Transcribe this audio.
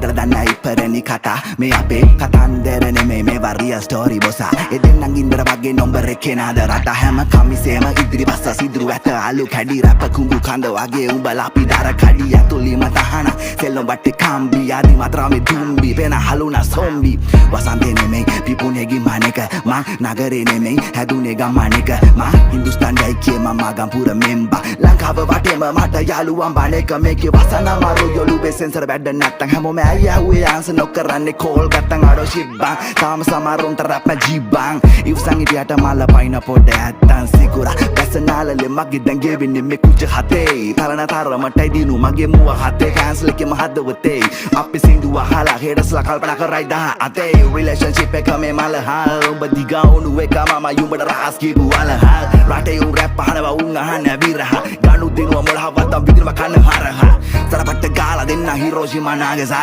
ගෙදර දන්න ඉපරණි කතා මේ අපේ කතන්දර නෙමේ මේවා රියල් ස්ටෝරි බොසා එදෙන්නම් ඉන්දර වගේ නොම්බර එකේ නාද රට හැම කමිසේම ඉදිරි පස්ස සිදුරු ඇත අලු කැඩි රැප කුඹු කඳ වගේ උඹලා අපි දර කඩි ඇතුළීම තහන සෙල්ලම් වටේ කම්බි ආදි මාත්‍රාමේ දුම්බි පෙන හලුනා සොම්බි වසන්තේ නෙමේ පිපුනේ ගිමනක මං නගරේ නෙමේ හැදුනේ ගමනක මං හින්දුස්තාන් ගයිකේ මම ගම්පුර මෙම්බා ලංකාව වටේම මට යාළුවන් බණේක මේකේ වසන මාරු යොලුවේ සෙන්සර් වැඩ නැත්තම් හැමෝම ඇයුවේ ආන්සර් නොකරන්නේ කෝල් ගත්තන් අඩෝ ශිබ්බන් තාම සමරුන්ට රැප් ජීබන් ඉවසන් ඉතියට මල පයින් පොඩ ඇත්තන් සිකුරා පැසනාලලේ මගේ දැන් ගෙවෙන්නේ මේ කුච හතේ තරණ තරමටයි දිනු මගේ මුව හතේ කැන්සල් එකේ මහදවතේ අපි සින්දුව අහලා හෙඩස්ලා කල්පනා කරයි දහ අතේ රිලේෂන්ෂිප් එක මේ මල හල් ඔබ දිගා උණු එක මම යුඹට රහස් කියපු වල හල් රටේ උන් රැප් අහනවා උන් අහන්න විරහ ගනු දිනුව මොළහවත්තම් විදිනව කන්න හරහ තරපට්ට ගාලා දෙන්න හිරෝෂිමා නාගසාගේ